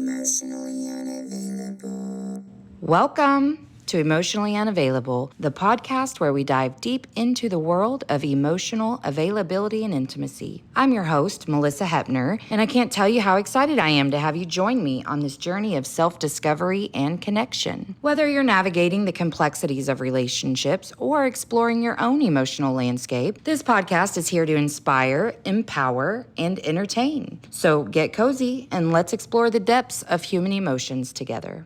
Emotionally unavailable. Welcome to Emotionally Unavailable, the podcast where we dive deep into the world of emotional availability and intimacy. I'm your host, Melissa Hepner, and I can't tell you how excited I am to have you join me on this journey of self-discovery and connection. Whether you're navigating the complexities of relationships or exploring your own emotional landscape, this podcast is here to inspire, empower, and entertain. So get cozy and let's explore the depths of human emotions together.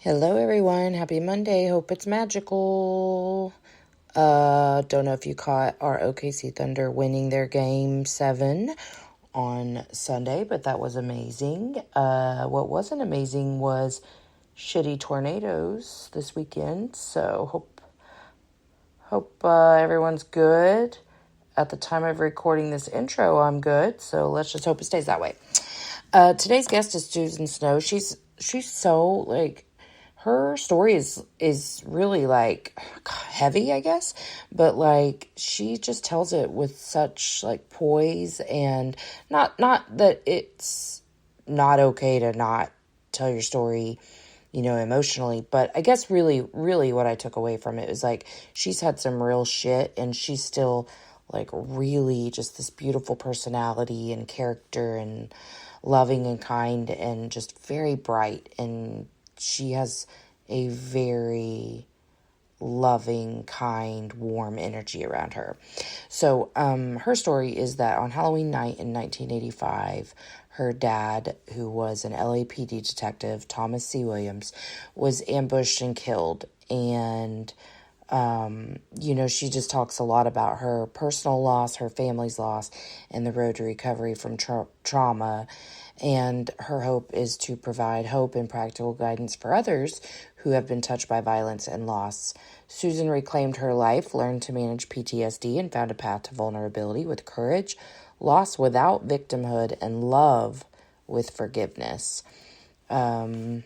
Hello, everyone. Happy Monday. Hope it's magical. Don't know if you caught our OKC Thunder winning their game 7 on Sunday, but that was amazing. What wasn't amazing was shitty tornadoes this weekend. So hope everyone's good. At the time of recording this intro, I'm good. So let's just hope it stays that way. Today's guest is Susan Snow. She's so her story is really heavy, I guess, but she just tells it with such poise, and not that it's not okay to not tell your story, emotionally, but I guess really what I took away from it was she's had some real shit, and she's still really just this beautiful personality and character, and loving and kind, and just very bright, and she has a very loving, kind, warm energy around her. So her story is that on Halloween night in 1985, her dad, who was an LAPD detective, Thomas C. Williams, was ambushed and killed. And she just talks a lot about her personal loss, her family's loss, and the road to recovery from trauma. And her hope is to provide hope and practical guidance for others who have been touched by violence and loss. Susan reclaimed her life, learned to manage PTSD, and found a path to vulnerability with courage, loss without victimhood, and love with forgiveness. So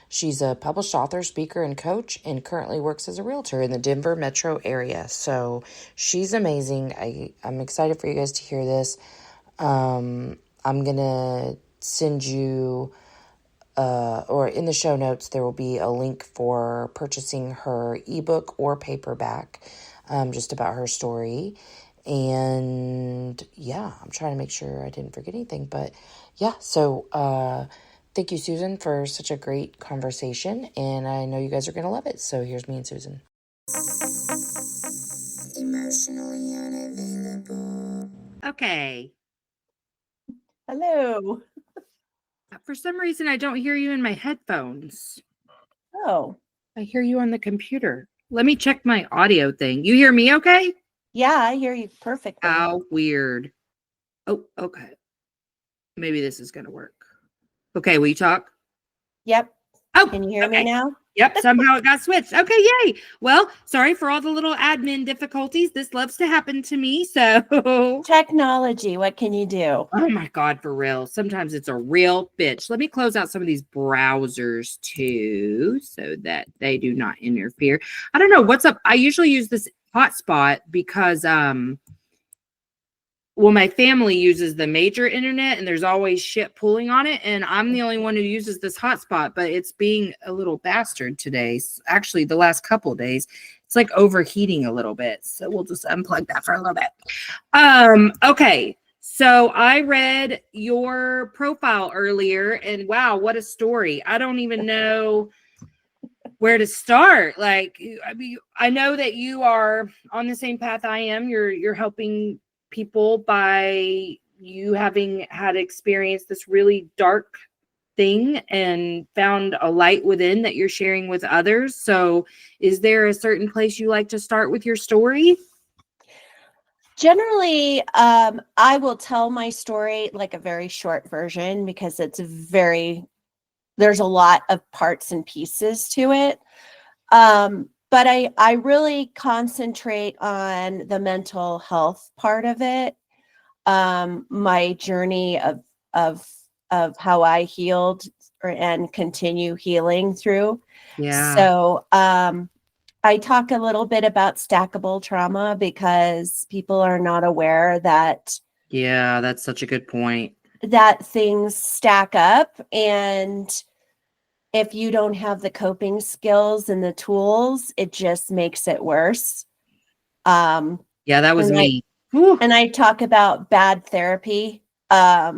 she's a published author, speaker, and coach, and currently works as a realtor in the Denver metro area. So she's amazing. I'm excited for you guys to hear this. I'm going to send you, or in the show notes, there will be a link for purchasing her ebook or paperback, just about her story. And I'm trying to make sure I didn't forget anything, but so thank you, Susan, for such a great conversation, and I know you guys are going to love it. So here's me and Susan. Emotionally unavailable. Okay. Hello. For some reason, I don't hear you in my headphones. Oh. I hear you on the computer. Let me check my audio thing. You hear me okay? Yeah, I hear you perfectly. How weird. Oh, okay. Maybe this is going to work. Okay, will you talk? Yep. Oh, can you hear me now? Yep, somehow it got switched. Okay, yay. Well, sorry for all the little admin difficulties. This loves to happen to me, so. Technology, what can you do? Oh my God, for real. Sometimes it's a real bitch. Let me close out some of these browsers too, so that they do not interfere. I don't know what's up. I usually use this hotspot because, my family uses the major internet, and there's always shit pulling on it, and I'm the only one who uses this hotspot, but it's being a little bastard today. Actually, the last couple of days, it's overheating a little bit, so we'll just unplug that for a little bit. Okay, so I read your profile earlier, and wow, what a story. I don't even know where to start. I know that you are on the same path I am. You're helping people by you having had experienced this really dark thing and found a light within that you're sharing with others. So is there a certain place you like to start with your story? Generally, I will tell my story like a very short version because there's a lot of parts and pieces to it. But I really concentrate on the mental health part of it. My journey of how I healed and continue healing through. Yeah. So I talk a little bit about stackable trauma because people are not aware that. Yeah, that's such a good point. that things stack up, and if you don't have the coping skills and the tools, it just makes it worse. Yeah, that was And me. Whew. and I talk about bad therapy as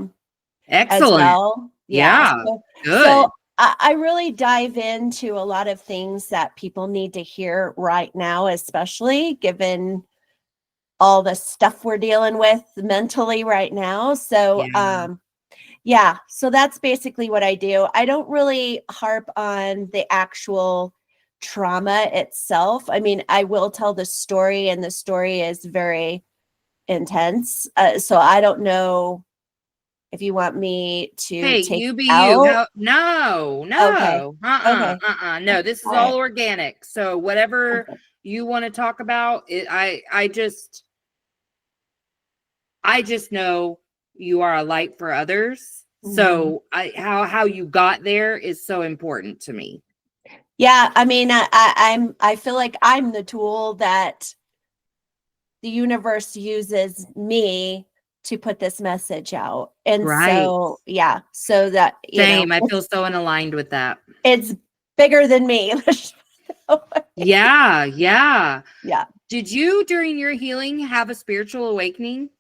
Excellent. well. Yeah. Yeah, So good. I really dive into a lot of things that people need to hear right now, especially given all the stuff we're dealing with mentally right now. So Yeah. yeah, so that's basically what I do. I don't really harp on the actual trauma itself. I mean, I will tell the story, and the story is very intense. So I don't know if you want me to Hey, take you be you. out. How? No, Okay. no. Okay. No, this is All all right. organic. So whatever Okay. you want to talk about, I just know you are a light for others. Mhm. So how you got there is so important to me. Yeah, I mean, I feel like I'm the tool that the universe uses me to put this message out. And Right. so, yeah, so that, Same. I feel so unaligned with that. it's bigger than me. Yeah, yeah. Yeah. Did you during your healing have a spiritual awakening?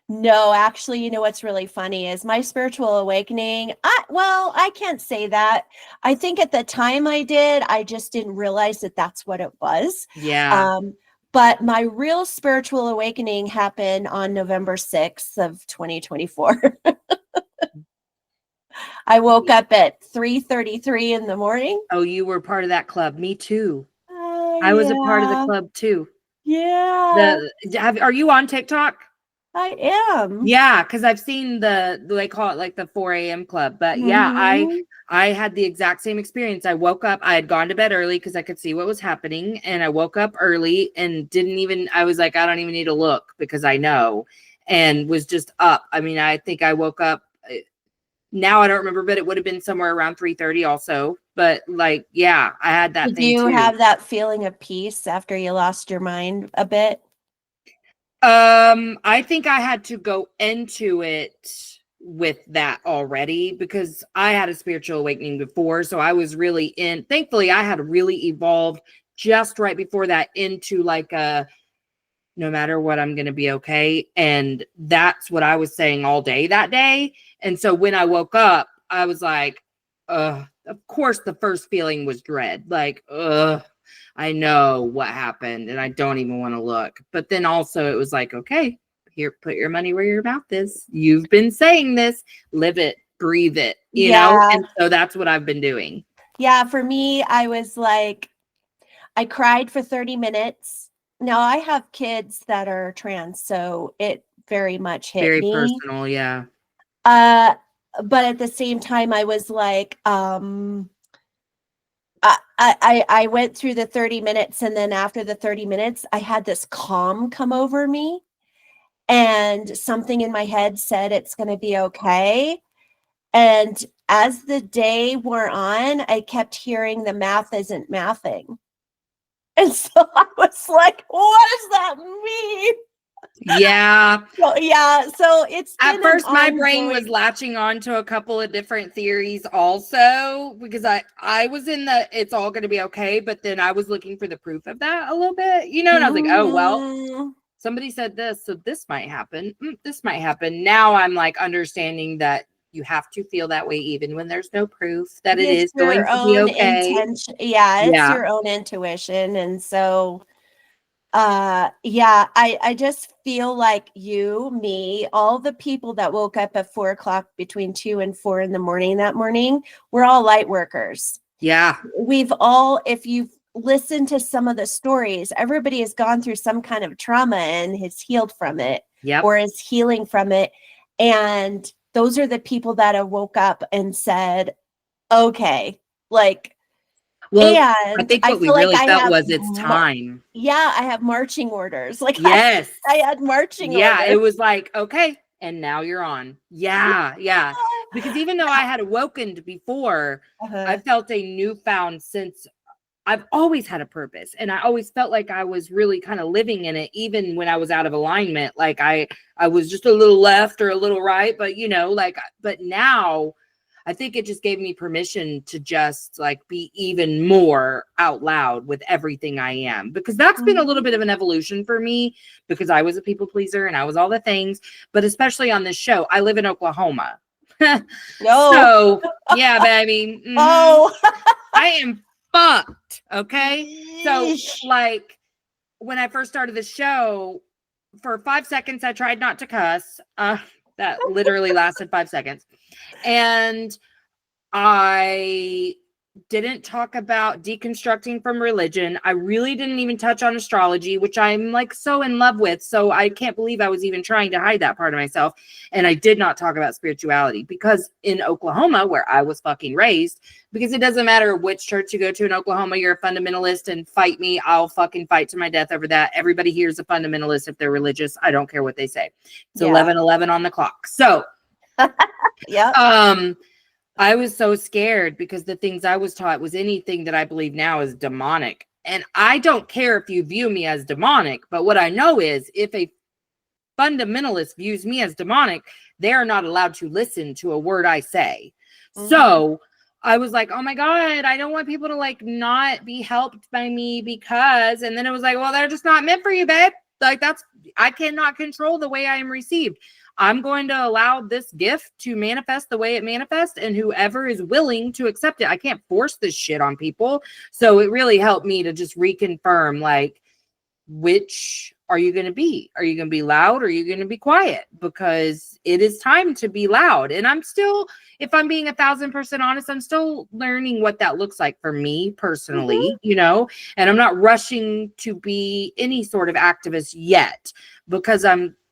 No, actually, what's really funny is my spiritual awakening. I can't say that. I think at the time I did, I just didn't realize that that's what it was. Yeah. Um, but my real spiritual awakening happened on November 6th of 2024. I woke up at 3:33 in the morning. Oh, you were part of that club. Me too. I was a part of the Yeah. club too. Yeah, Are you on TikTok? I am. Yeah, because I've seen they call it like the 4 a.m. club. But yeah, Mhm. I had the exact same experience. I woke up, I had gone to bed early because I could see what was happening, and I woke up early and I was like, I don't even need to look because I know, and was just up. I mean, I think I woke up now I don't remember, but it would have been somewhere around 3:30 also. But like, yeah, I had that Did thing you too. have that feeling of peace after you lost your mind a bit? I think I had to go into it with that already because I had a spiritual awakening before. So I was really thankfully, I had really evolved just right before that into like no matter what, I'm going to be okay. And that's what I was saying all day that day. And so when I woke up, I was like, of course, the first feeling was dread. Like, I know what happened and I don't even want to look. But then also it was like, okay, here, put your money where your mouth is. You've been saying this, live it, breathe it, Yeah. And so that's what I've been doing. Yeah, for me, I was like, I cried for 30 minutes. Now I have kids that are trans, so it very much hit Very me. personal. Yeah. Uh, but at the same time, I was like, I went through the 30 minutes, and then after the 30 minutes, I had this calm come over me, and something in my head said it's going to be okay. And as the day wore on, I kept hearing the math isn't mathing. And so I was like, what does that mean? Yeah. So, yeah, so it's At been an first, my brain was ongoing. latching on to a couple of different theories also because I was in the it's all going to be okay, but then I was looking for the proof of that a little bit, and I was like, oh, well, Mhm. somebody said this, so this might happen. This might happen. Now I'm like understanding that you have to feel that way even when there's no proof that it It's is going your to be own okay. intention. Yeah, it's Yeah. your own intuition. And so yeah, I just feel like you, me, all the people that woke up at 4 o'clock between 2 and 4 in the morning that morning, we're all light workers. Yeah. We've all, if you've listened to some of the stories, everybody has gone through some kind of trauma and has healed from it Yep. or is healing from it. And those are the people that have woke up and said, okay, like, Well, I and think I what we feel like really I felt have, was it's time. yeah, I have marching orders. Like Yes. I had marching Yeah, it orders. was like, okay, and now you're on. Yeah, yeah. Because even though I had awoken before, I Uh-huh. felt a newfound sense. I've always had a purpose, and I always felt like I was really kind of living in it, even when I was out of alignment. Like I was just a little left or a little right, but but now I think it just gave me permission to just like be even more out loud with everything I am, because that's been a little bit of an evolution for me, because I was a people pleaser and I was all the things, but especially on this show, I live in Oklahoma. No. So yeah, baby. Oh, I am fucked. Okay. So like when I first started the show, for 5 seconds, I tried not to cuss. That literally lasted 5 seconds. And I didn't talk about deconstructing from religion. I really didn't even touch on astrology, which I'm like so in love with. So I can't believe I was even trying to hide that part of myself. And I did not talk about spirituality, because in Oklahoma, where I was fucking raised, because it doesn't matter which church you go to in Oklahoma, you're a fundamentalist, and fight me, I'll fucking fight to my death over that. Everybody here is a fundamentalist if they're religious. I don't care what they say. It's 11:11 on the clock. So yeah. I was so scared, because the things I was taught was anything that I believe now is demonic. And I don't care if you view me as demonic, but what I know is if a fundamentalist views me as demonic, they are not allowed to listen to a word I say. So I was like, oh my God, I don't want people to like not be helped by me, because, and then it was like, well, they're just not meant for you, babe. Like I cannot control the way I am received. I'm going to allow this gift to manifest the way it manifests, and whoever is willing to accept it. I can't force this shit on people. So it really helped me to just reconfirm, like, which are you going to be? Are you going to be loud, or are you going to be quiet? Because it is time to be loud. And I'm still, if I'm being 1,000% honest, I'm still learning what that looks like for me personally, and I'm not rushing to be any sort of activist yet, because I'm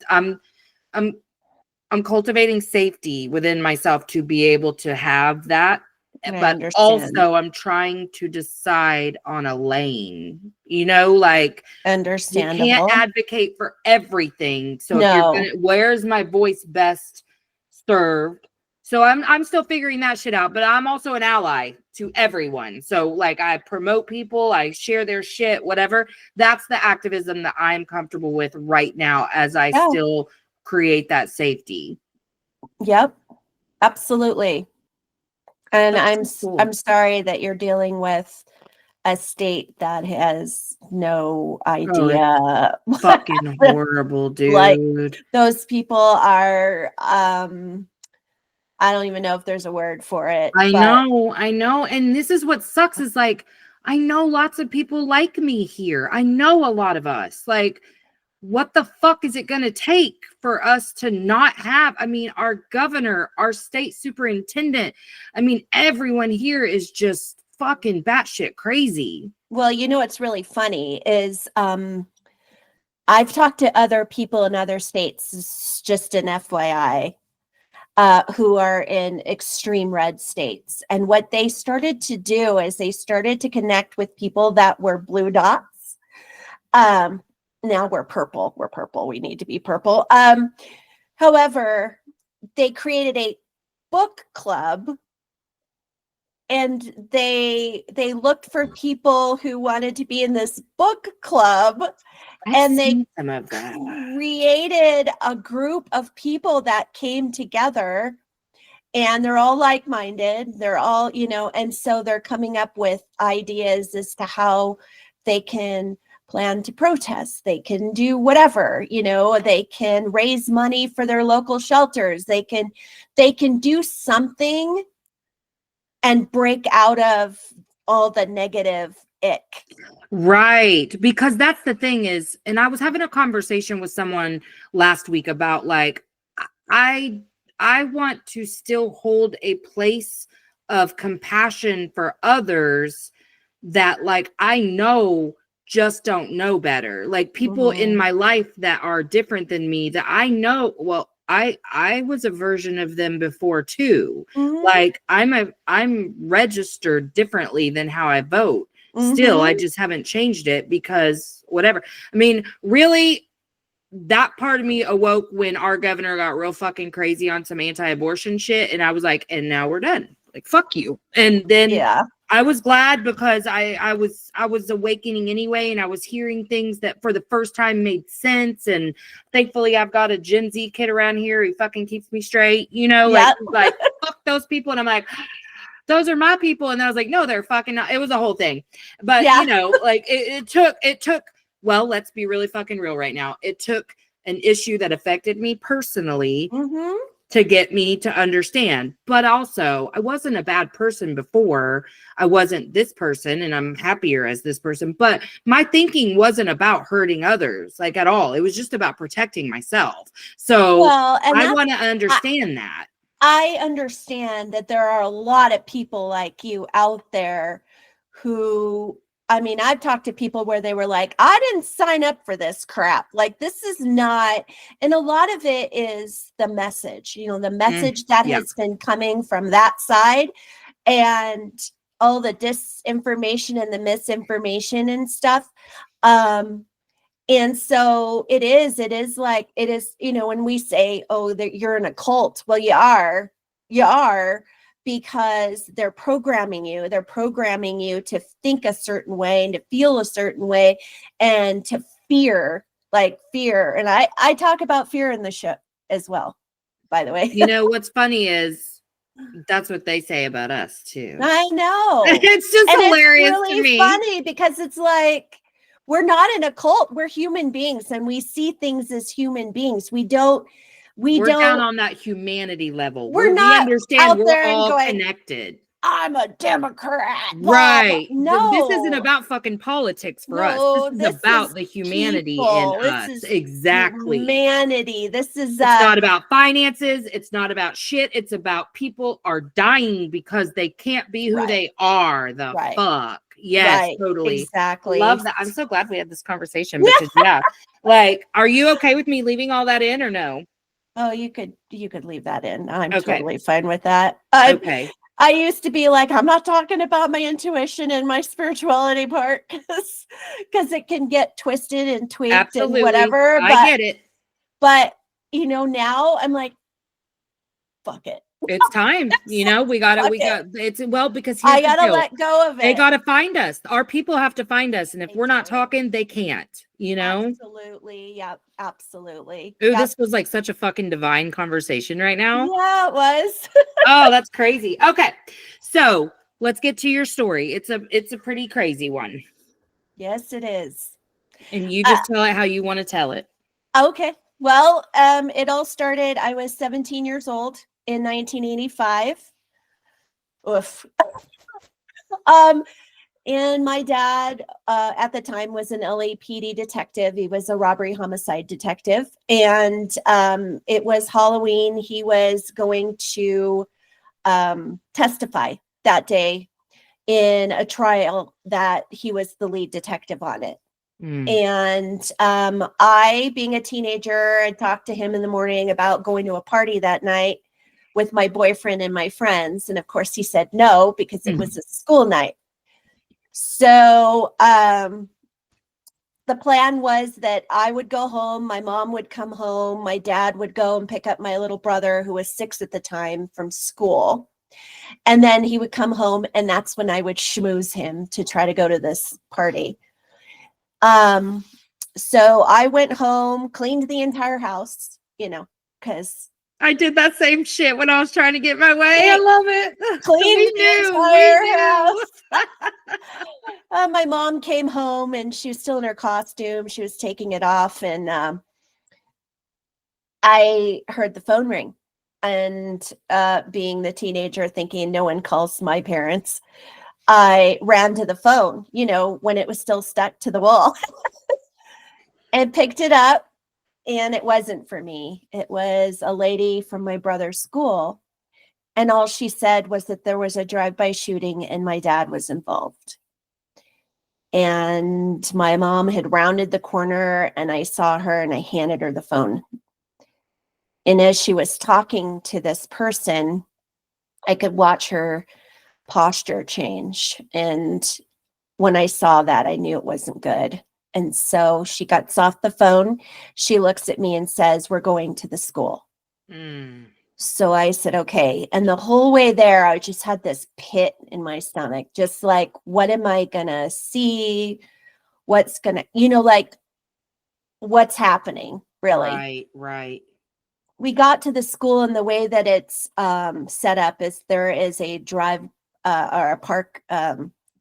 cultivating safety within myself to be able to have that. But also I'm trying to decide on a lane, like understandable. You can't advocate for everything. So if you're gonna, where's my voice best served? So I'm still figuring that shit out, but I'm also an ally to everyone. So like I promote people, I share their shit, whatever. That's the activism that I'm comfortable with right now, as I still create that safety. Yep, absolutely. And I'm sorry that you're dealing with a state that has no idea. Fucking horrible, dude. Like those people are I don't even know if there's a word for it. I know. And this is what sucks, is like I know lots of people like me here. I know a lot of us. Like, what the fuck is it going to take for us to not have, our governor, our state superintendent, everyone here is just fucking batshit crazy. Well, what's really funny is I've talked to other people in other states, just an FYI, who are in extreme red states. And what they started to do is they started to connect with people that were blue dots. Now we're purple. We're purple. We need to be purple. However, they created a book club, and they looked for people who wanted to be in this book club, and they created a group of people that came together, and they're all like-minded. They're all, and so they're coming up with ideas as to how they can plan to protest. They can do whatever, they can raise money for their local shelters. They can do something and break out of all the negative ick. Right. Because that's the thing is, and I was having a conversation with someone last week about like, I want to still hold a place of compassion for others that like, I know just don't know better. Like people in my life that are different than me that I know, well, I was a version of them before too. Like I'm registered differently than how I vote. Still, I just haven't changed it because whatever. Really, that part of me awoke when our governor got real fucking crazy on some anti-abortion shit. And I was like, and now we're done. Like, fuck you. And then I was glad because I was awakening anyway, and I was hearing things that for the first time made sense. And thankfully, I've got a Gen Z kid around here who fucking keeps me straight. You know, Yep. like fuck those people, and I'm like, those are my people. And I was like, no, they're fucking not. It was a whole thing, but Yeah. you know, like it took. Well, let's be really fucking real right now. It took an issue that affected me personally Mm-hmm. to get me to understand. But also, I wasn't a bad person before. I wasn't this person, and I'm happier as this person. But my thinking wasn't about hurting others, like at all. It was just about protecting myself. So Well, and I want to understand that. I understand that there are a lot of people like you out there who, I mean, I've talked to people where they were like, I didn't sign up for this crap. Like, this is not, and a lot of it is the message, you know, the message that yeah. has been coming from that side and all the disinformation and the misinformation and stuff. And so it is like, it is, you know, when we say, oh, that you're in a cult, well, you are, because they're programming you to think a certain way and to feel a certain way and to fear. And I talk about fear in the show as well, by the way. You know, what's funny is that's what they say about us too. I know. It's just And hilarious it's really to me. funny because it's like, we're not in a cult. We're human beings and we see things as human beings. We're down on that humanity level. We're not we understand out we're there and all going, connected. I'm a Democrat. Right. No. This isn't about fucking politics for us. This is about the humanity people. in us. This is Exactly. humanity. This is it's not about finances. It's not about shit. It's about people are dying because they can't be who they are. The fuck. Yes, totally. Exactly. Love that. I'm so glad we had this conversation because like, are you okay with me leaving all that in or no? Oh, you could leave that in. I'm Okay. totally fine with that. Okay. I used to be like, I'm not talking about my intuition and my spirituality part because it can get twisted and tweaked Absolutely. and whatever. I get it. But, you know, now I'm like, fuck it. It's time. You know, because I gotta let go of it. They gotta find us. Our people have to find us. And if we're not talking, they can't, you know? Absolutely. Yep. Absolutely. Ooh, this was like such a fucking divine conversation right now. Yeah, it was. Oh, that's crazy. Okay. So let's get to your story. It's a pretty crazy one. Yes, it is. And you just tell it how you want to tell it. Okay. Well, it all started, I was 17 years old in 1985. Oof. And my dad at the time was an LAPD detective. He was a robbery homicide detective. And it was Halloween. He was going to testify that day in a trial that he was the lead detective on it. And I, being a teenager, I talked to him in the morning about going to a party that night with my boyfriend and my friends. And of course he said no, because it was a school night. So the plan was that I would go home, my mom would come home, my dad would go and pick up my little brother, who was 6 at the time, from school. And then he would come home, and that's when I would schmooze him to try to go to this party. So I went home, cleaned the entire house, you know, because I did that same shit when I was trying to get my way. I love it. Cleaned the entire house. My mom came home and she was still in her costume. She was taking it off, and I heard the phone ring. And being the teenager, thinking no one calls my parents, I ran to the phone, you know, when it was still stuck to the wall, and picked it up. And it wasn't for me. It was a lady from my brother's school. And all she said was that there was a drive-by shooting and my dad was involved. And my mom had rounded the corner and I saw her and I handed her the phone. And as she was talking to this person, I could watch her posture change. And when I saw that, I knew it wasn't good. And so she gets off the phone. She looks at me and says, "We're going to the school." So I said, okay. And the whole way there, I just had this pit in my stomach, just like, what am I going to see? What's going to, like, what's happening, really? Right. We got to the school, and the way that it's set up is there is a drive or a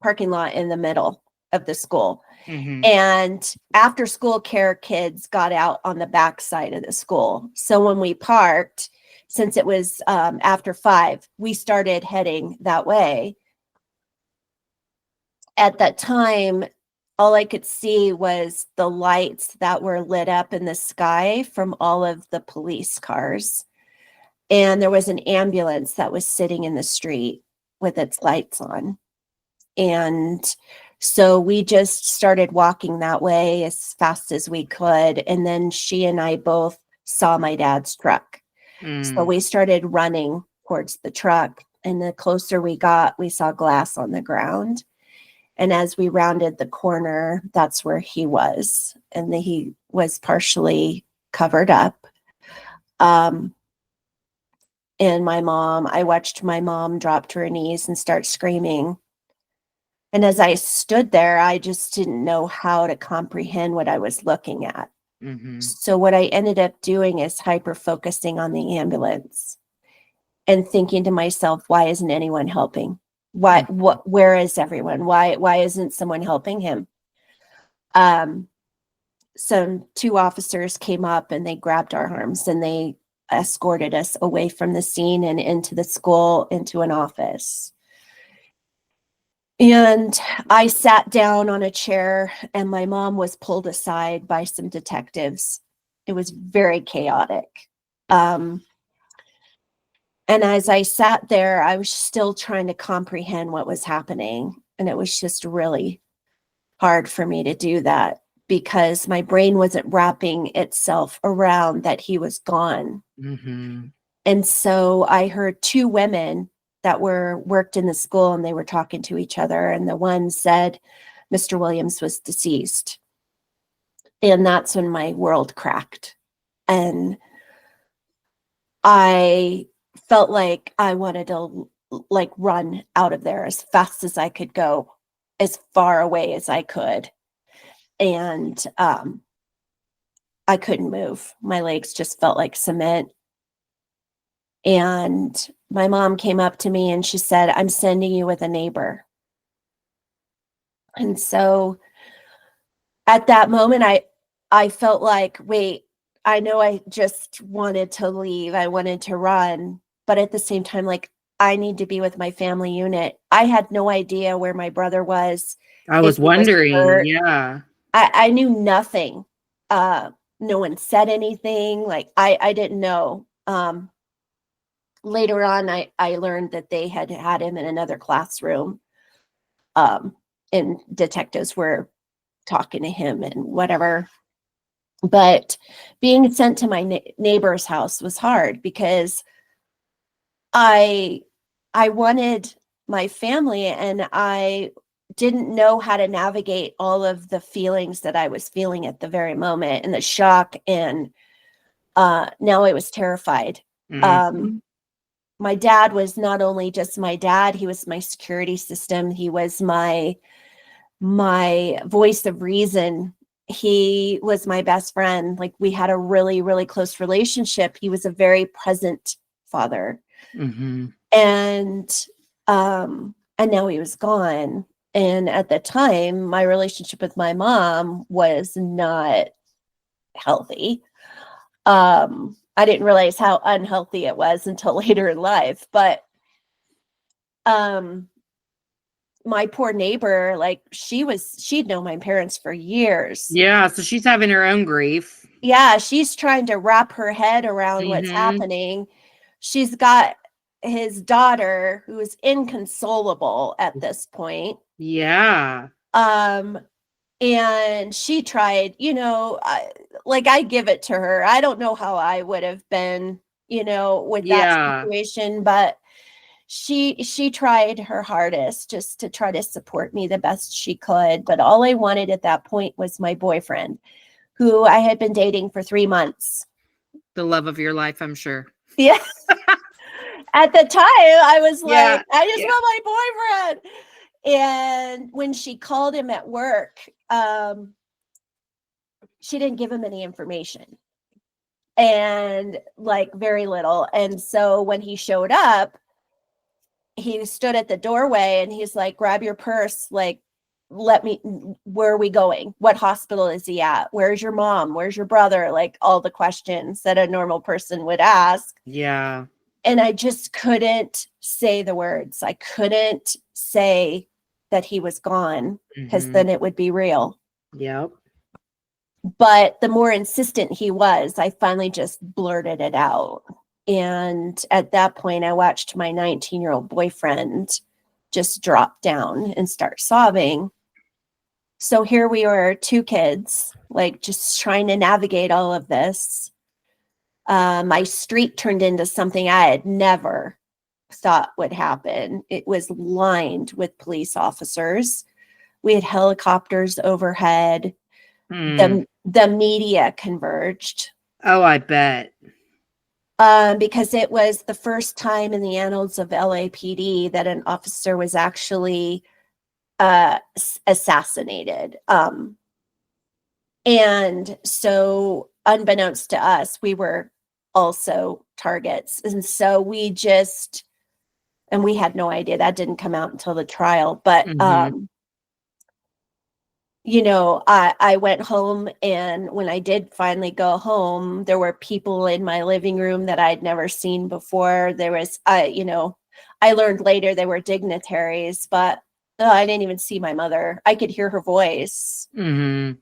parking lot in the middle of the school. Mm-hmm. And after school care kids got out on the back side of the school. So when we parked, since it was after 5, we started heading that way. At that time, all I could see was the lights that were lit up in the sky from all of the police cars. And there was an ambulance that was sitting in the street with its lights on. And so we just started walking that way as fast as we could. And then she and I both saw my dad's truck. So we started running towards the truck. And the closer we got, we saw glass on the ground. And as we rounded the corner, that's where he was. And he was partially covered up. And I watched my mom drop to her knees and start screaming. And as I stood there, I just didn't know how to comprehend what I was looking at. Mm-hmm. So what I ended up doing is hyper focusing on the ambulance and thinking to myself, why isn't anyone helping? Where is everyone? Why isn't someone helping him? Some 2 officers came up and they grabbed our arms and they escorted us away from the scene and into the school, into an office. And I sat down on a chair, and my mom was pulled aside by some detectives. It was very chaotic. And as I sat there, I was still trying to comprehend what was happening. And it was just really hard for me to do that because my brain wasn't wrapping itself around that he was gone. Mm-hmm. And so I heard 2 women that worked in the school, and they were talking to each other. And the one said, Mr. Williams was deceased. And that's when my world cracked. And I felt like I wanted to run out of there as fast as I could go, as far away as I could. And I couldn't move. My legs just felt like cement. And my mom came up to me and she said, I'm sending you with a neighbor. And so at that moment, I felt like, wait, I know I just wanted to leave. I wanted to run. But at the same time, like, I need to be with my family unit. I had no idea where my brother was. I was wondering. Yeah. I knew nothing. No one said anything. Like, I didn't know. Later on, I learned that they had him in another classroom. And detectives were talking to him and whatever. But being sent to my neighbor's house was hard because I wanted my family, and I didn't know how to navigate all of the feelings that I was feeling at the very moment, and the shock. And now I was terrified. Mm-hmm. My dad was not only just my dad, he was my security system. He was my voice of reason. He was my best friend. Like, we had a really, really close relationship. He was a very present father. Mm-hmm. And now he was gone. And at the time, my relationship with my mom was not healthy. I didn't realize how unhealthy it was until later in life. But my poor neighbor, like, she'd known my parents for years. Yeah, so she's having her own grief. Yeah, she's trying to wrap her head around what's Mm-hmm. happening. She's got his daughter who is inconsolable at this point. Yeah. And she tried, I give it to her. I don't know how I would have been, with that situation, but she tried her hardest just to try to support me the best she could. But all I wanted at that point was my boyfriend, who I had been dating for 3 months. The love of your life, I'm sure. Yeah. At the time, I was Yeah, like, I just yeah. want my boyfriend. And when she called him at work, she didn't give him any information and like very little. And so when he showed up, he stood at the doorway and he's like, grab your purse, like, where are we going? What hospital is he at? Where's your mom? Where's your brother? Like all the questions that a normal person would ask. Yeah. And I just couldn't say the words. I couldn't say that he was gone because Mhm. then it would be real. Yep. But the more insistent he was, I finally just blurted it out. And at that point, I watched my 19-year-old boyfriend just drop down and start sobbing. So here we were, 2 kids, like just trying to navigate all of this. My street turned into something I had never thought would happen. It was lined with police officers. We had helicopters overhead. Hmm. The media converged Oh, I bet. because it was the first time in the annals of LAPD that an officer was actually assassinated. And so, unbeknownst to us, we were also targets. And so and we had no idea. That didn't come out until the trial. But Mhm. I went home, and when I did finally go home, there were people in my living room that I'd never seen before. There was, I learned later they were dignitaries, but I didn't even see my mother. I could hear her voice. Mhm.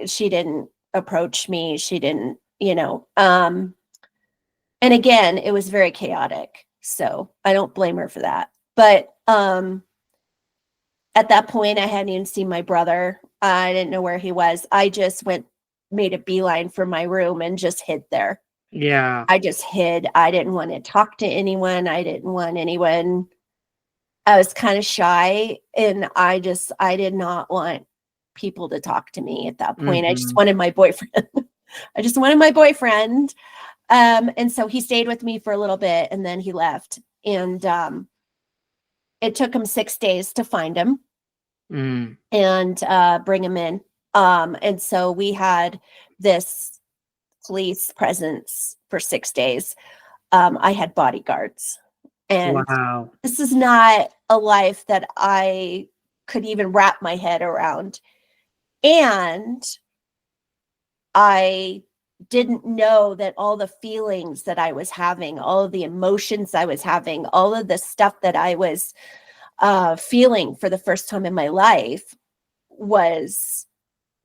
She didn't approach me. She didn't, and again, it was very chaotic. So I don't blame her for that. But, at that point, I hadn't even seen my brother. I didn't know where he was. I just made a beeline for my room and just hid there. Yeah. I just hid. I didn't want to talk to anyone. I didn't want anyone. I was kind of shy, and I did not want people to talk to me at that point. I just Mhm. wanted my boyfriend. I just wanted my boyfriend. And so he stayed with me for a little bit and then he left. And it took him 6 days to find him Mm. and bring him in. And so we had this police presence for 6 days. I had bodyguards. And Wow. this is not a life that I could even wrap my head around. And I didn't know that all the feelings that I was having, all of the emotions I was having, all of the stuff that I was feeling for the first time in my life was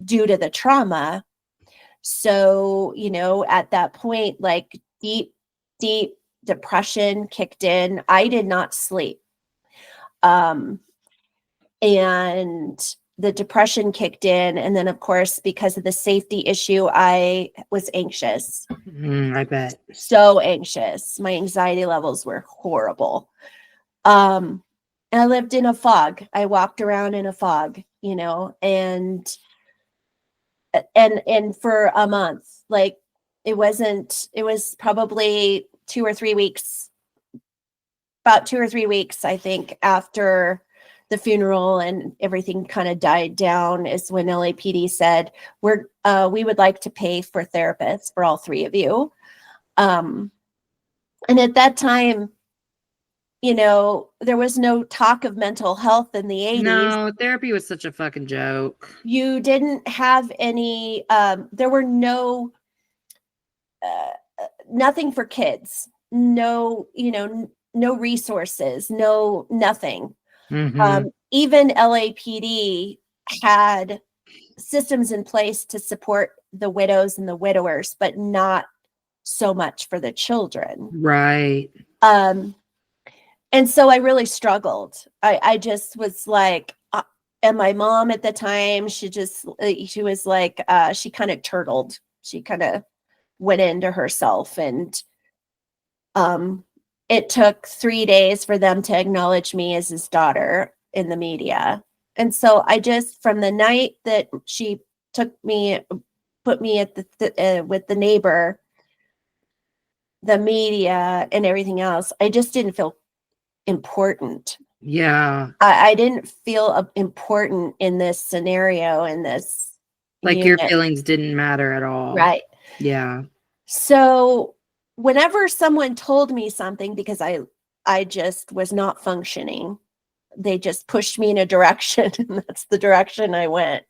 due to the trauma. So, at that point, like deep, deep depression kicked in. I did not sleep. Um, and the depression kicked in. And then, of course, because of the safety issue, I was anxious, I bet. so anxious. My anxiety levels were horrible. And I lived in a fog. I walked around in a fog, and for a month, like it was probably 2 or 3 weeks, about 2 or 3 weeks, I think, after the funeral and everything kind of died down is when LAPD said, we would like to pay for therapists for all 3 of you. And at that time, there was no talk of mental health in the 80s. No, therapy was such a fucking joke. You didn't have any, there were no, nothing for kids, no, no resources, no, nothing. Mhm. Even LAPD had systems in place to support the widows and the widowers, but not so much for the children. Right. And so I really struggled. I just was like, and my mom at the time, she was like, she kind of turtled. She kind of went into herself, and it took 3 days for them to acknowledge me as his daughter in the media. And so from the night that she put me at with the neighbor, the media and everything else, I just didn't feel important. Yeah. I didn't feel important in this scenario, in this Like your unit. feelings didn't matter at all. Right. Yeah. So whenever someone told me something, because I just was not functioning, they just pushed me in a direction, and that's the direction I went.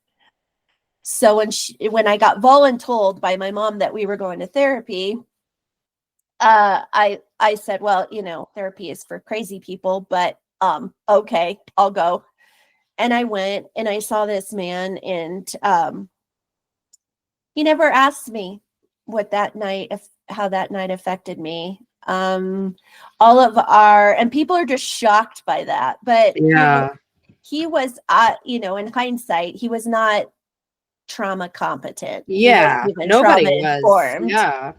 So when I got voluntold by my mom that we were going to therapy, I said, well, therapy is for crazy people, but okay, I'll go. And I went and I saw this man, and he never asked me how that night affected me. And people are just shocked by that, but Yeah. he was, in hindsight, he was not trauma competent. Yeah. He wasn't even Nobody trauma was. informed. Yeah.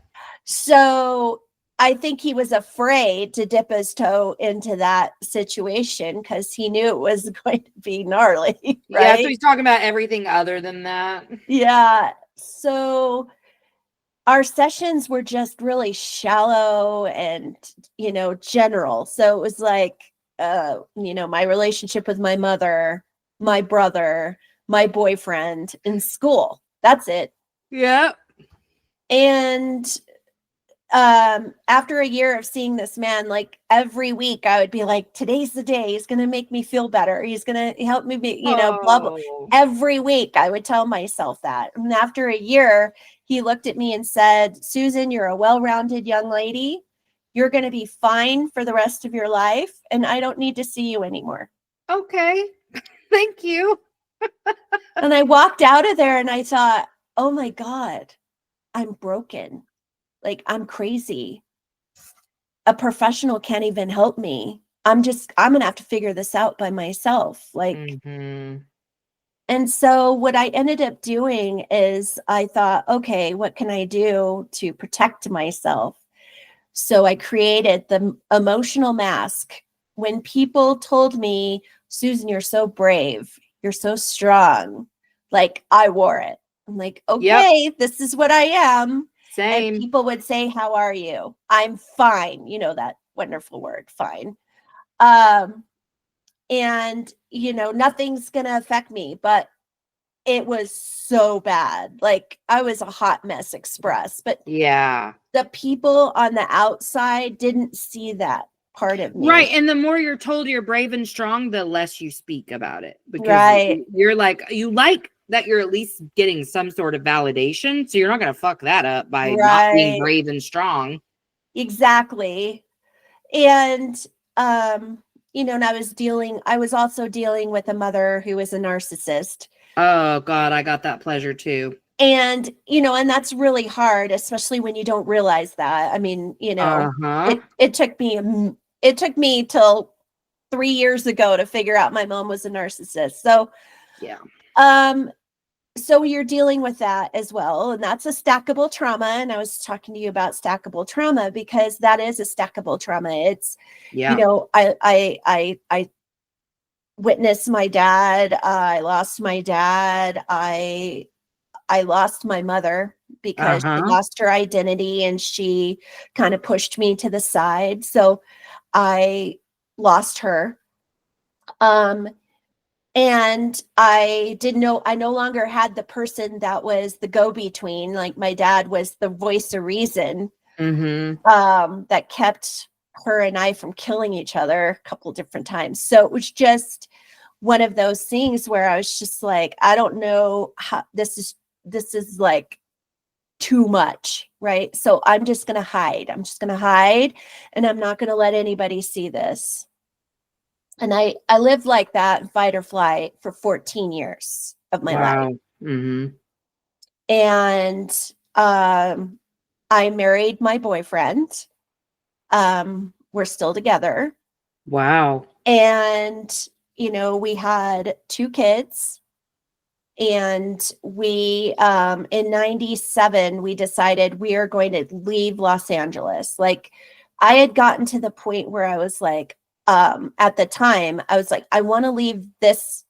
So I think he was afraid to dip his toe into that situation because he knew it was going to be gnarly, Yeah. right? So he's talking about everything other than that. Yeah. So our sessions were just really shallow and, general. So it was like, my relationship with my mother, my brother, my boyfriend in school. That's it. Yeah. And after a year of seeing this man, like every week I would be like, today's the day. He's going to make me feel better. He's going to help me be, blah, blah. Oh. Every week I would tell myself that. And after a year, he looked at me and said, Susan, you're a well-rounded young lady. You're going to be fine for the rest of your life. And I don't need to see you anymore. Okay. Thank you. And I walked out of there and I thought, oh my God, I'm broken. Like, I'm crazy. A professional can't even help me. I'm going to have to figure this out by myself. Like, Mm-hmm. And so what I ended up doing is I thought, okay, what can I do to protect myself? So I created the emotional mask. When people told me, Susan, you're so brave, you're so strong, like I wore it. I'm like, okay, This is what I am. Same. And people would say, how are you? I'm fine. That wonderful word, fine. And nothing's gonna affect me, but it was so bad. Like, I was a hot mess express, but Yeah. the people on the outside didn't see that part of me. Right. And the more you're told you're brave and strong, the less you speak about it, because Right. you're like, you like that you're at least getting some sort of validation. So you're not going to fuck that up by not being Right. brave and strong. Exactly. And and I was also dealing with a mother who was a narcissist. Oh God, I got that pleasure too. And and that's really hard, especially when you don't realize that. I mean, it took me till 3 years ago to figure out my mom was a narcissist. So yeah. So you're dealing with that as well, and that's a stackable trauma. And I was talking to you about stackable trauma because that is a stackable trauma. It's I witnessed my dad. I lost my dad. I lost my mother because she lost her identity and she kind of pushed me to the side. So I lost her. And I no longer had the person that was the go-between. Like, my dad was the voice of reason, that kept her and I from killing each other a couple different times. So it was just one of those things where I was just like, I don't know how this is like too much, right? So I'm just going to hide. And I'm not going to let anybody see this. And I lived like that, fight or flight, for 14 years of my life. Mm-hmm. And I married my boyfriend. We're still together. Wow. And, we had 2 kids. And we, in 97, we decided we are going to leave Los Angeles. Like, I had gotten to the point where I was like, at the time, I was like, I want to leave this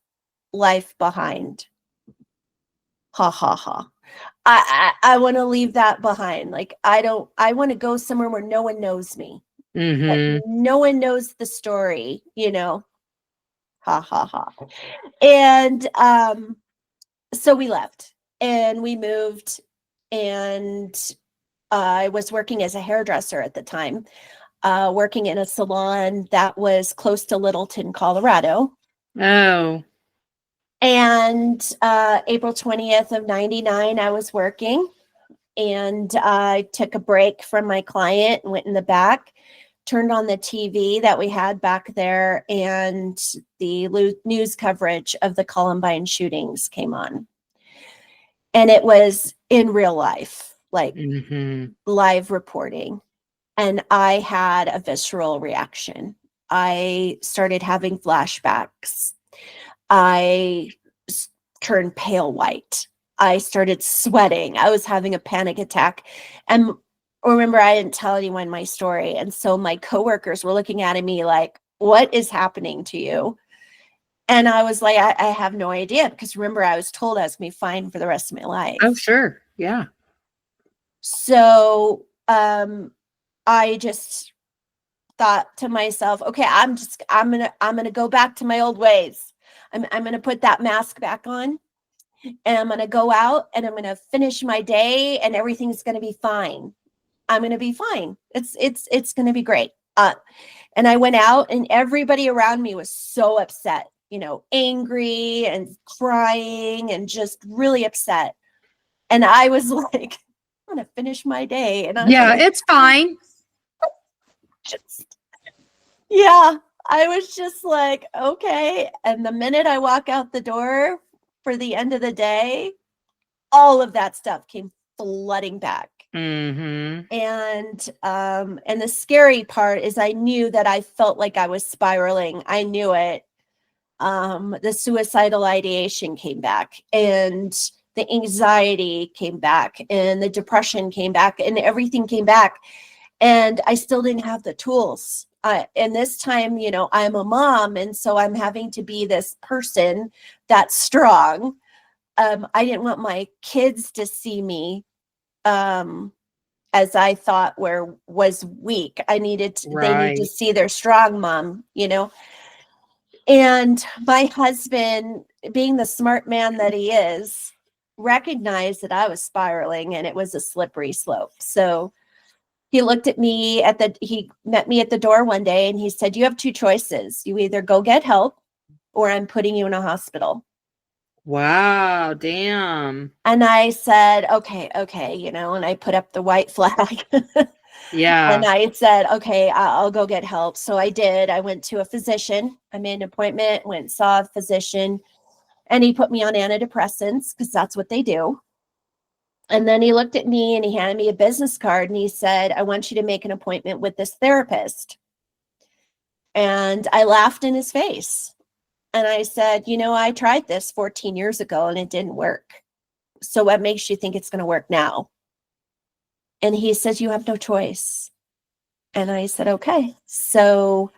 life behind. Ha ha ha. I want to leave that behind. Like, I want to go somewhere where no one knows me. Mm-hmm. No one knows the story, ha ha ha. And so we left and we moved, and I was working as a hairdresser at the time, working in a salon that was close to Littleton, Colorado. Oh. And April 20th of 99, I was working, and I took a break from my client and went in the back, turned on the TV that we had back there, and the news coverage of the Columbine shootings came on. And it was in real life, like live reporting. And I had a visceral reaction. I started having flashbacks. I turned pale white. I started sweating. I was having a panic attack. And remember, I didn't tell anyone my story. And so my coworkers were looking at me like, what is happening to you? And I was like, I have no idea, because remember, I was told I was going to be fine for the rest of my life. Oh, sure. Yeah. So I just thought to myself, okay, I'm gonna go back to my old ways. I'm gonna put that mask back on, and I'm gonna go out and I'm gonna finish my day, and everything's gonna be fine. I'm gonna be fine. It's gonna be great. And I went out, and everybody around me was so upset, angry and crying and just really upset. And I was like, I'm gonna finish my day, and it's fine. I was just like, okay. And the minute I walk out the door for the end of the day, all of that stuff came flooding back. Mm-hmm. And the scary part is I knew that I felt like I was spiraling. I knew it. The suicidal ideation came back, and the anxiety came back, and the depression came back, and everything came back. And I still didn't have the tools. And this time, I'm a mom, and so I'm having to be this person that's strong. I didn't want my kids to see me as I thought was weak. They need to see their strong mom, And my husband, being the smart man that he is, recognized that I was spiraling, and it was a slippery slope. So he looked at me he met me at the door one day, and he said, you have two choices. You either go get help, or I'm putting you in a hospital. Wow, damn. And I said, okay, and I put up the white flag. Yeah. And I said, okay, I'll go get help. So I did. I went to a physician. I made an appointment, went and saw a physician, and he put me on antidepressants, because that's what they do. And then he looked at me and he handed me a business card, and he said, I want you to make an appointment with this therapist. And I laughed in his face. And I said, I tried this 14 years ago and it didn't work. So what makes you think it's going to work now? And he says, you have no choice. And I said, okay. So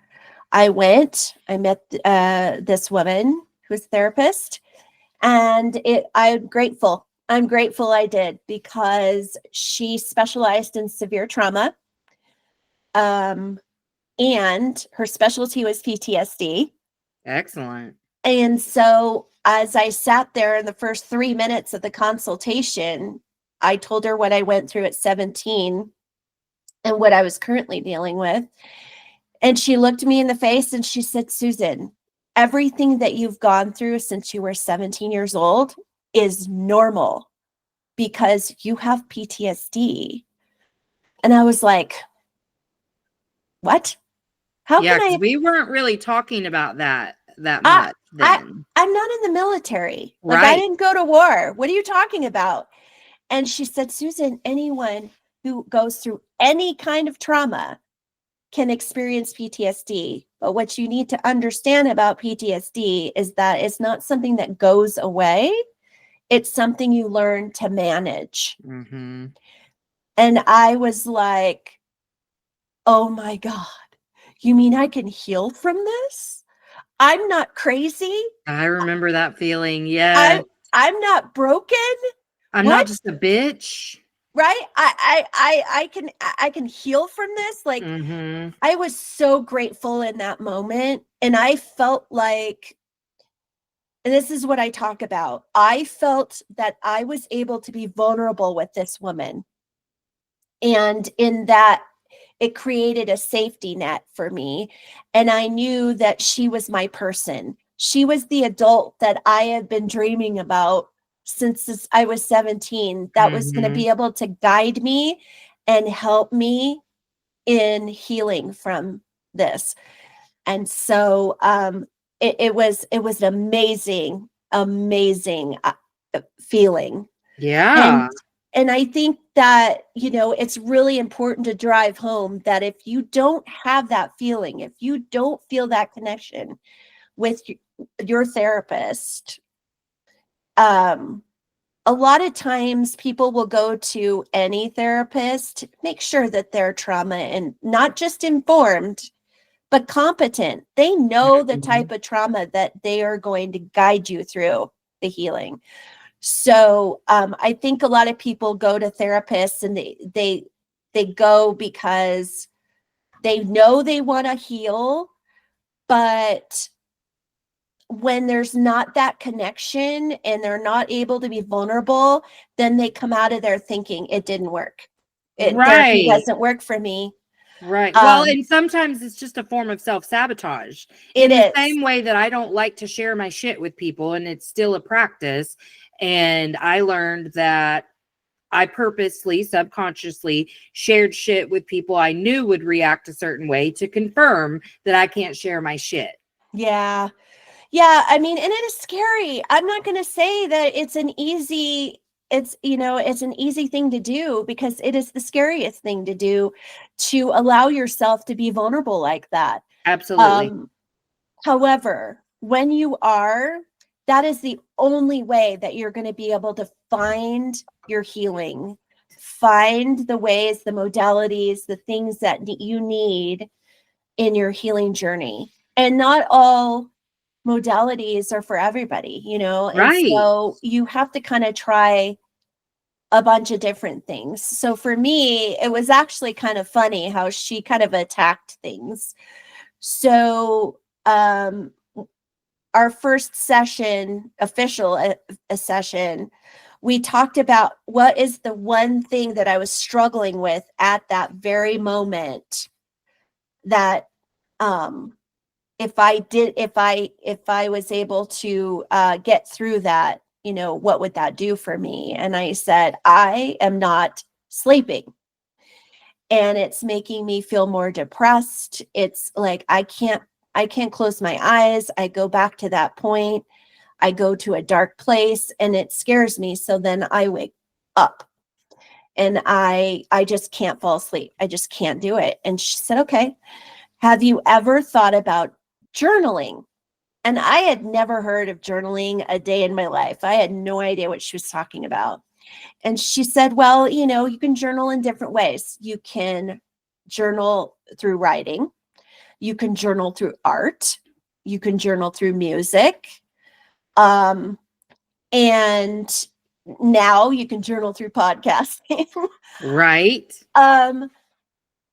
I went, I met this woman who's a therapist, and I'm grateful. I'm grateful I did, because she specialized in severe trauma. And her specialty was PTSD. Excellent. And so as I sat there in the first 3 minutes of the consultation, I told her what I went through at 17 and what I was currently dealing with. And she looked me in the face and she said, Susan, everything that you've gone through since you were 17 years old is normal, because you have PTSD. And I was like, what? How can I? We weren't really talking about that much then. I'm not in the military. Like, right. I didn't go to war. What are you talking about? And she said, Susan, anyone who goes through any kind of trauma can experience PTSD. But what you need to understand about PTSD is that it's not something that goes away. It's something you learn to manage. Mm-hmm. And I was like, oh my God, you mean I can heal from this? I'm not crazy. I remember that feeling. Yeah. I'm not broken. I'm what? not just a bitch. Right? I can heal from this. Like, Mm-hmm. I was so grateful in that moment. And I felt like, and this is what I talk about. I felt that I was able to be vulnerable with this woman. And in that, it created a safety net for me. And I knew that she was my person. She was the adult that I had been dreaming about since I was 17, that was going to Mm-hmm. be able to guide me and help me in healing from this. And so it was an amazing feeling. Yeah. And I think that, you know, it's really important to drive home that if you don't have that feeling, if you don't feel that connection with your therapist, a lot of times people will go to any therapist, make sure that they're trauma and not just informed, but competent. They know the Mhm. type of trauma that they are going to guide you through the healing. So I think a lot of people go to therapists and they go because they know they want to heal, but when there's not that connection and they're not able to be vulnerable, then they come out of there thinking it didn't work. Therapy Right. doesn't work for me. Right. Well, and sometimes it's just a form of self-sabotage. It In the is. same way that I don't like to share my shit with people, and it's still a practice. And I learned that I purposely, subconsciously shared shit with people I knew would react a certain way to confirm that I can't share my shit. Yeah. Yeah, I mean, and it is scary. I'm not going to say that it's an easy it's an easy thing to do, because it is the scariest thing to do, to allow yourself to be vulnerable like that. Absolutely. Um However, when you are, that is the only way that you're going to be able to find your healing, find the ways, the modalities, the things that you need in your healing journey. And not all modalities are for everybody, you know? And Right. so you have to kind of try a bunch of different things. So for me, it was actually kind of funny how she kind of attacked things. So, our first session, official a session, we talked about what is the one thing that I was struggling with at that very moment, that if I was able to get through that, you know, what would that do for me? And I said, I am not sleeping, and it's making me feel more depressed. It's like I can't close my eyes. I go back to that point. I go to a dark place and it scares me. So then I wake up and I just can't fall asleep. I just can't do it. And she said, okay, have you ever thought about journaling? And I had never heard of journaling a day in my life. I had no idea what she was talking about. And she said, well, you know, you can journal in different ways. You can journal through writing. You can journal through art. You can journal through music. And now you can journal through podcasting. Right.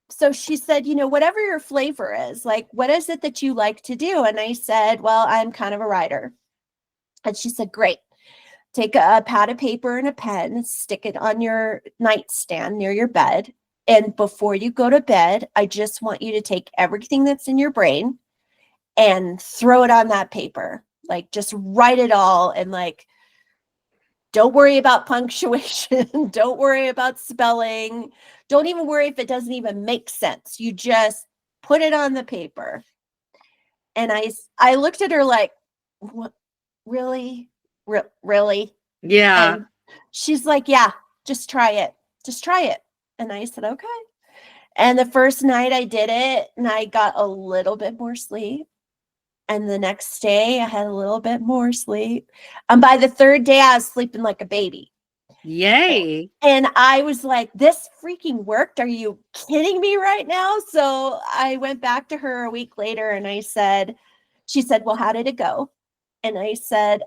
So she said, you know, whatever your flavor is, like, what is it that you like to do? And I said, well, I'm kind of a writer. And she said, great. Take a pad of paper and a pen, stick it on your nightstand near your bed. And before you go to bed, I just want you to take everything that's in your brain and throw it on that paper. Like, just write it all, and like, don't worry about punctuation. Don't worry about spelling. Don't even worry if it doesn't even make sense. You just put it on the paper. And I looked at her like, what? Really? Really? Yeah. And she's like, yeah, just try it. Just try it. And I said, okay. And the first night I did it, and I got a little bit more sleep. And the next day I had a little bit more sleep. And by the third day, I was sleeping like a baby. Yay. And I was like, this freaking worked. Are you kidding me right now? So I went back to her a week later and I said, she said, well, how did it go? And I said,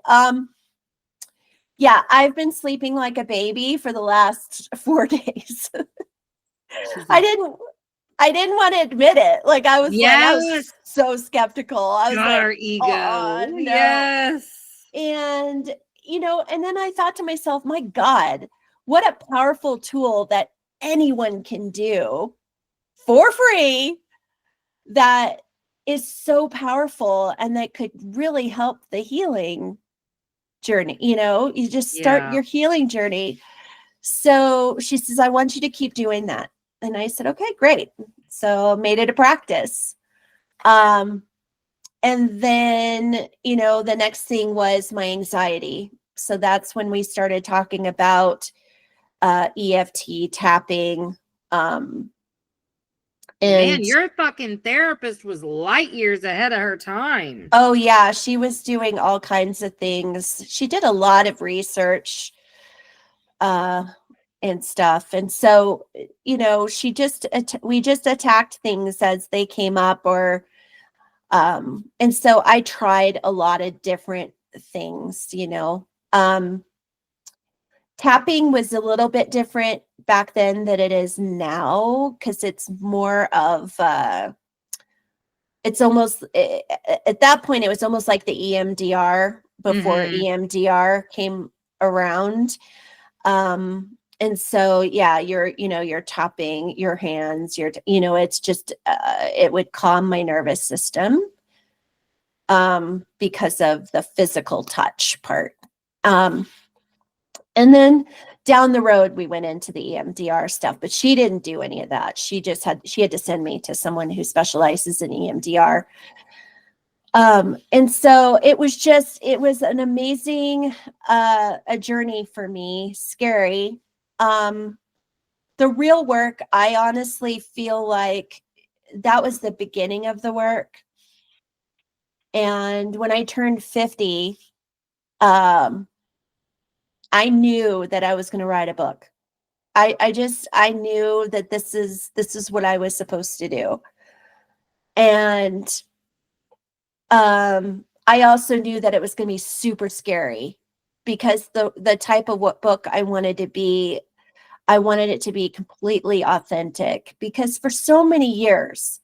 Yeah, I've been sleeping like a baby for the last 4 days. She's I like, didn't want to admit it. Like I was yes, so skeptical. I was got like, our oh, ego. no. Yes. And and then I thought to myself, my God, what a powerful tool that anyone can do for free that is so powerful and that could really help the healing journey. You just start Yeah. your healing journey. So she says, I want you to keep doing that. And I said, okay, great. So made it a practice. And then, the next thing was my anxiety. So that's when we started talking about EFT tapping. Man, And your fucking therapist was light years ahead of her time. oh yeah, she was doing all kinds of things. She did a lot of research and stuff. And so, we just attacked things as they came up, or and so I tried a lot of different things. Tapping was a little bit different back then than it is now, because it's more of it's almost at that point it was almost like the EMDR before Mhm. EMDR came around. And so yeah, you're tapping your hands, it's just it would calm my nervous system because of the physical touch part. And then down the road we went into the EMDR stuff, but she didn't do any of that. She had to send me to someone who specializes in EMDR. And so it was an amazing a journey for me, scary. The real work, I honestly feel like that was the beginning of the work. And when I turned 50, I knew that I was going to write a book. I knew that this is what I was supposed to do. And I also knew that it was going to be super scary, because the type of what book I wanted to be, I wanted it to be completely authentic, because for so many years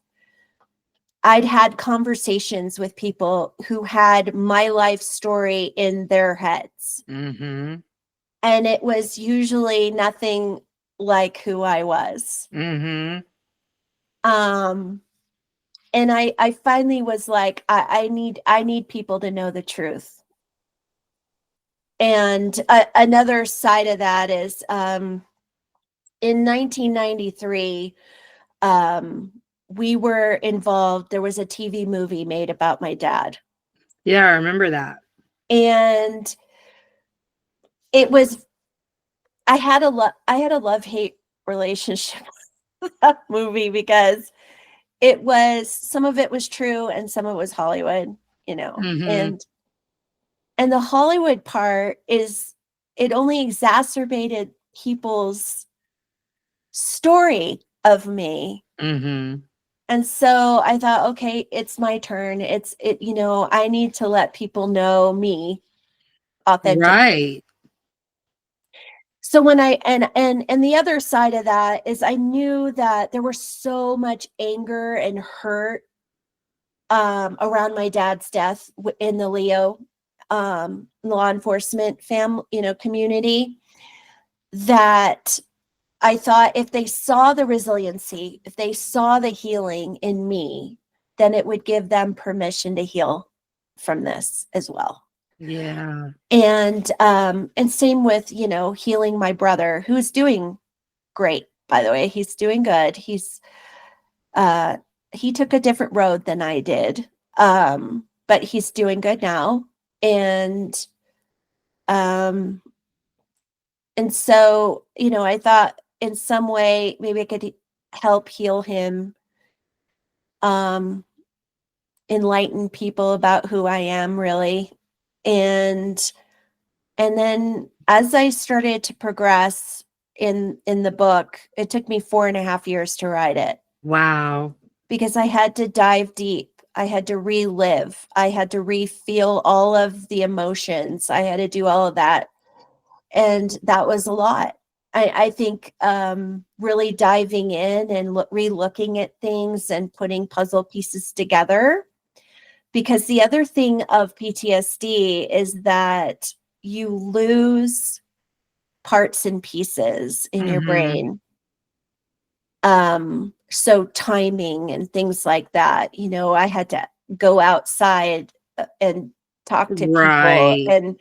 I'd had conversations with people who had my life story in their heads, Mhm. and it was usually nothing like who I was. Mhm. And I finally was like, I need people to know the truth. And another side of that is in 1993, we were involved. There was a TV movie made about my dad, Yeah, I remember that. and it was I had a love-hate relationship with that movie, because some of it was true and some of it was Hollywood, Mhm. and the Hollywood part it only exacerbated people's story of me. Mhm. And so I thought, okay, it's my turn. I need to let people know me authentically. Right. So when and the other side of that is, I knew that there was so much anger and hurt around my dad's death in the Leo law enforcement community, that I thought if they saw the resiliency, if they saw the healing in me, then it would give them permission to heal from this as well. Yeah. And same with, healing my brother, who's doing great, by the way. He's doing good. He took a different road than I did. But he's doing good now. Um and so, I thought in some way maybe I could help heal him, um, enlighten people about who I am really. And then as I started to progress in the book, it took me 4.5 years to write it, Wow. because I had to dive deep. I had to relive. I had to re-feel all of the emotions. I had to do all of that. And that was a lot. I think really diving in and re-looking at things and putting puzzle pieces together. Because the other thing of PTSD is that you lose parts and pieces in your brain. So timing and things like that, I had to go outside and talk to Right. people and,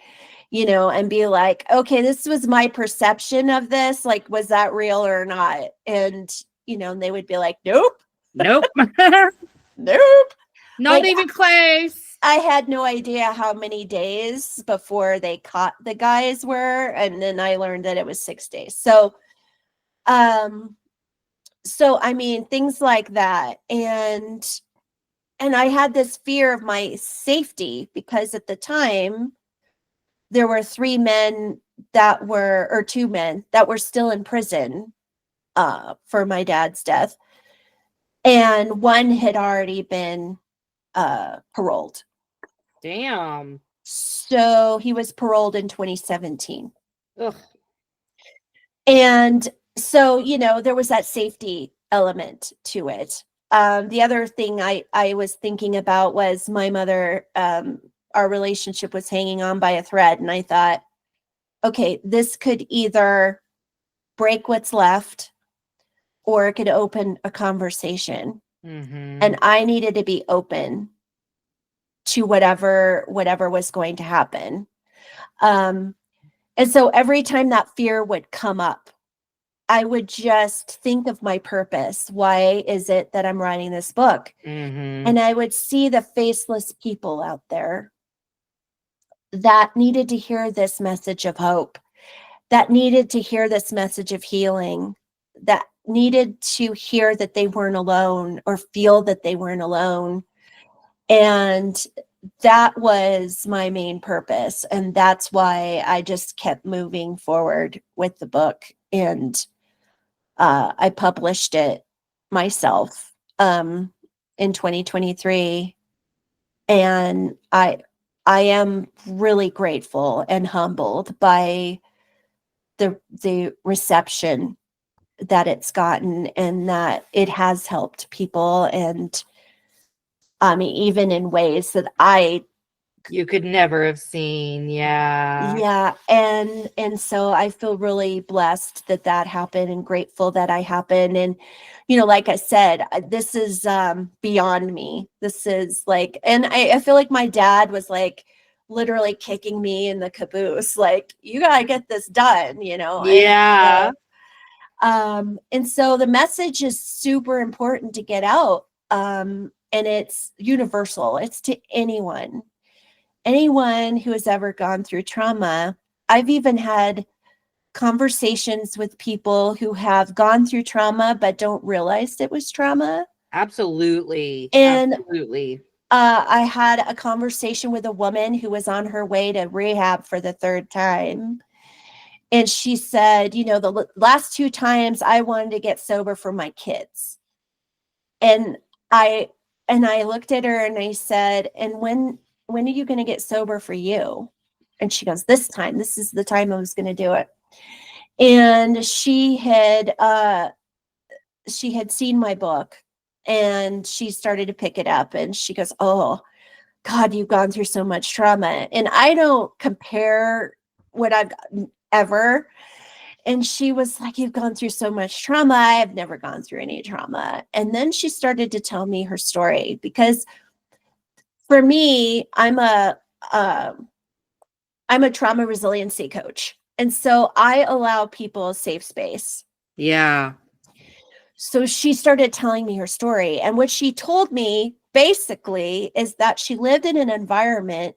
and be like, okay, this was my perception of this. Like, was that real or not? And, and they would be like, nope, Nope. nope. Not Like, even close. I had no idea how many days before they caught the guys were. And then I learned that it was 6 days. So I mean, things like that. And I had this fear of my safety because at the time there were 2 men that were still in prison for my dad's death. And one had already been paroled. Damn. So he was paroled in 2017. Ugh. And so, there was that safety element to it. The other thing I was thinking about was my mother, our relationship was hanging on by a thread. And I thought, okay, this could either break what's left or it could open a conversation. And I needed to be open to whatever was going to happen. And so every time that fear would come up, I would just think of my purpose. Why is it that I'm writing this book? And I would see the faceless people out there that needed to hear this message of hope, that needed to hear this message of healing, that needed to hear that they weren't alone or feel that they weren't alone. And that was my main purpose. And that's why I just kept moving forward with the book. And I published it myself in 2023. And I am really grateful and humbled by the reception that it's gotten and that it has helped people. And even in ways that you could never have seen. yeah. And so I feel really blessed that happened and grateful that I happened. And, like I said, this is beyond me. This is like, and I feel like my dad was like literally kicking me in the caboose. Like, you got to get this done, Yeah. And so the message is super important to get out. And it's universal. It's to anyone who has ever gone through trauma. I've even had conversations with people who have gone through trauma but don't realize it was trauma. Absolutely. And absolutely. I had a conversation with a woman who was on her way to rehab for the 3rd time. And she said, the last 2 times I wanted to get sober for my kids. And I looked at her and I said, and when are you going to get sober for you? And she goes, this is the time I was going to do it. And she had seen my book and she started to pick it up and she goes, oh God, you've gone through so much trauma. And I don't compare what I've gotten ever. And she was like, you've gone through so much trauma. I have never gone through any trauma. And then she started to tell me her story, because for me, I'm a trauma resiliency coach. And so I allow people a safe space. Yeah. So she started telling me her story. And what she told me basically is that she lived in an environment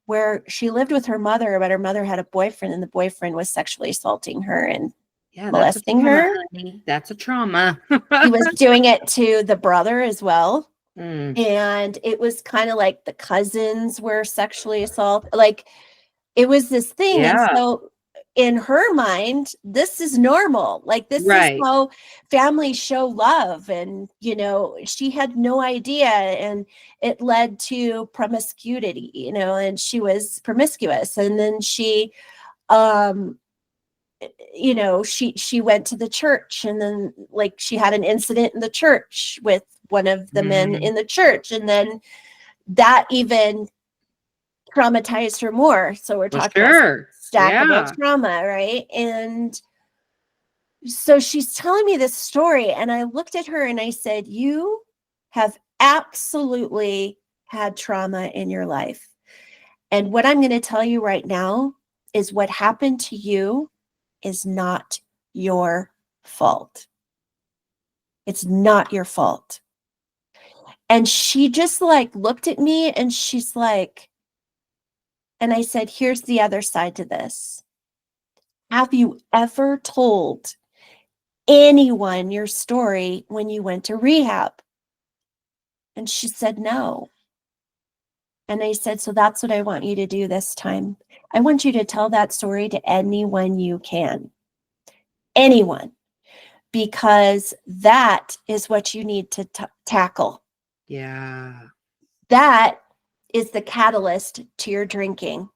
where she lived with her mother, but her mother had a boyfriend and the boyfriend was sexually assaulting her and molesting her. Honey. That's a trauma. He was doing it to the brother as well. Mm. And it was kind of like the cousins were sexually assaulted. Like, it was this thing. Yeah. And so in her mind, this is normal. Like, this Right. is how families show love. And, she had no idea. And it led to promiscuity, and she was promiscuous. And then she you know, she went to the church, and then like she had an incident in the church with one of the men Mhm. in the church, and then that even traumatized her more. So we're Well, talking about sure. stackable Yeah. trauma, right? And so she's telling me this story, and I looked at her and I said, you have absolutely had trauma in your life. And what I'm going to tell you right now is what happened to you is not your fault. It's not your fault. And she just like looked at me and she's like, and I said, here's the other side to this. Have you ever told anyone your story when you went to rehab? And she said, no. And I said, so that's what I want you to do this time. I want you to tell that story to anyone you can. Anyone. Because that is what you need to tackle. Yeah. That is the catalyst to your drinking.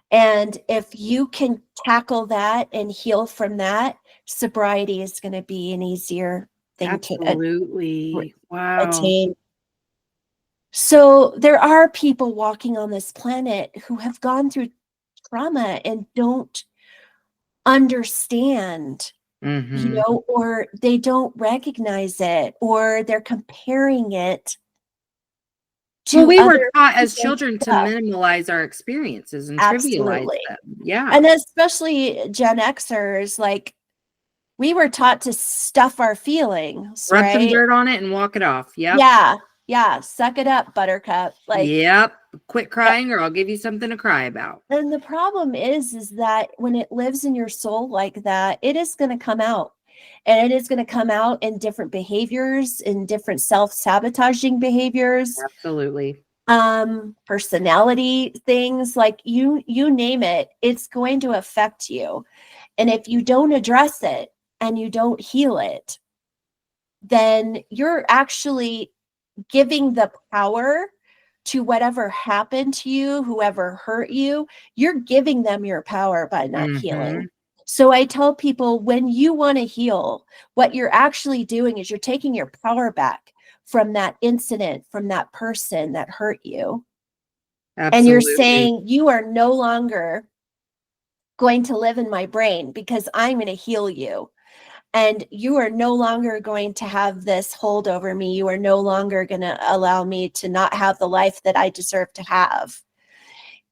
And if you can tackle that and heal from that, sobriety is going to be an easier thing to Absolutely. Wow. attain. So there are people walking on this planet who have gone through trauma and don't understand, you Mhm. know, or they don't recognize it, or they're comparing it Well, to we were other taught as people's children to stuff. minimalize our experiences and trivialize Absolutely. them. Yeah. And especially Gen Xers, like we were taught to stuff our feelings, Rub some right? dirt on it and walk it off. Yep. Yeah. Yeah. Suck it up, buttercup. Like, Yep. Quit crying or I'll give you something to cry about. and the problem is that when it lives in your soul like that, it is going to come out. And it is going to come out in different behaviors, in different self-sabotaging behaviors, Absolutely. personality things, like you name it, it's going to affect you. And if you don't address it and you don't heal it, then you're actually giving the power to whatever happened to you, whoever hurt you, you're giving them your power by not healing. Mhm. So I tell people, when you want to heal, what you're actually doing is you're taking your power back from that incident, from that person that hurt you. And you're Absolutely. saying, you are no longer going to live in my brain because I'm going to heal you. And you are no longer going to have this hold over me. You are no longer going to allow me to not have the life that I deserve to have.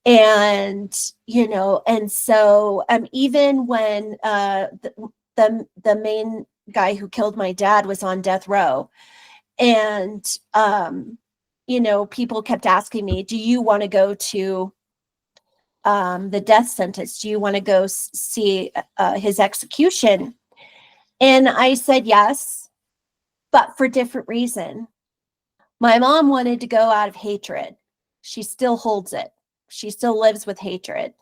And, you know, and so even when the main guy who killed my dad was on death row, and, you know, people kept asking me, do you want to go to the death sentence? Do you want to go see his execution? And I said yes, but for different reason. My mom wanted to go out of hatred. She still holds it. She still lives with hatred.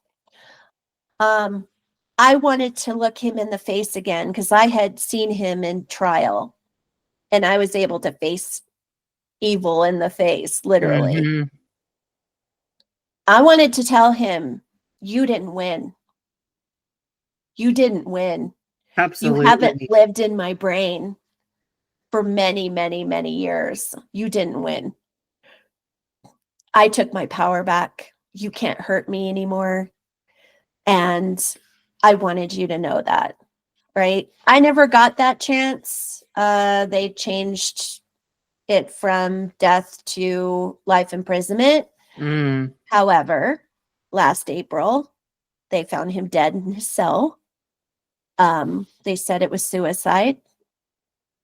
I wanted to look him in the face again because I had seen him in trial and I was able to face evil in the face, literally. Mhm. I wanted to tell him, you didn't win. You didn't win. You haven't Absolutely. lived in my brain for many, many, many years. You didn't win. I took my power back. You can't hurt me anymore. And I wanted you to know that, right? I never got that chance. They changed it from death to life imprisonment. Mm. However, last April, they found him dead in his cell. They said it was suicide.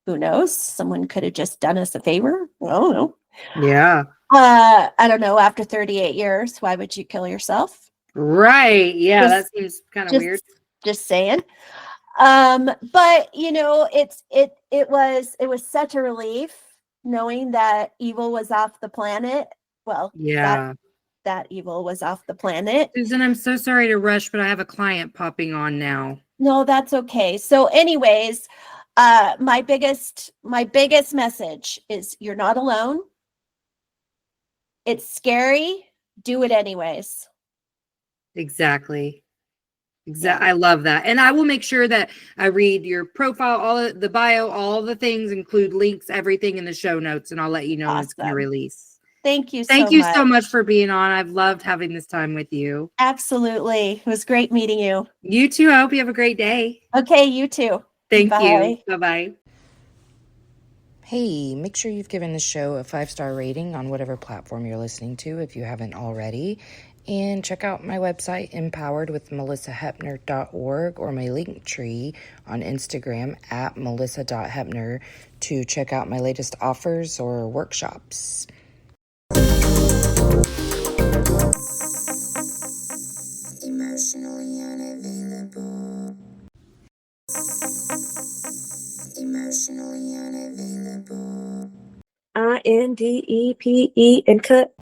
Who knows? Someone could have just done us a favor. I don't know. Yeah. I don't know. After 38 years, why would you kill yourself? Right. Yeah, that Just, seems kind of just, weird. just saying. But you know, it was such a relief knowing that evil was off the planet. Well, Yeah. that evil was off the planet. Susan, I'm so sorry to rush, but I have a client popping on now. No, that's okay. So, anyways, my biggest message is you're not alone. It's scary. Do it anyways. Exactly. Exactly. I love that. And I will make sure that I read your profile, all of the bio, all the things, include links, everything in the show notes, and I'll let you know when it's going to Awesome. release. Thank you Thank so you much. so much for being on. I've loved having this time with you. Absolutely. It was great meeting you. You too. I hope you have a great day. Okay, you too. Thank Bye. you. Bye-bye. Hey, make sure you've given the show a 5-star rating on whatever platform you're listening to if you haven't already. And check out my website, empoweredwithmelissahepner.org, or my link tree on Instagram at melissa.hepner to check out my latest offers or workshops. Emotionally unavailable. Emotionally unavailable. INDEPE and cut.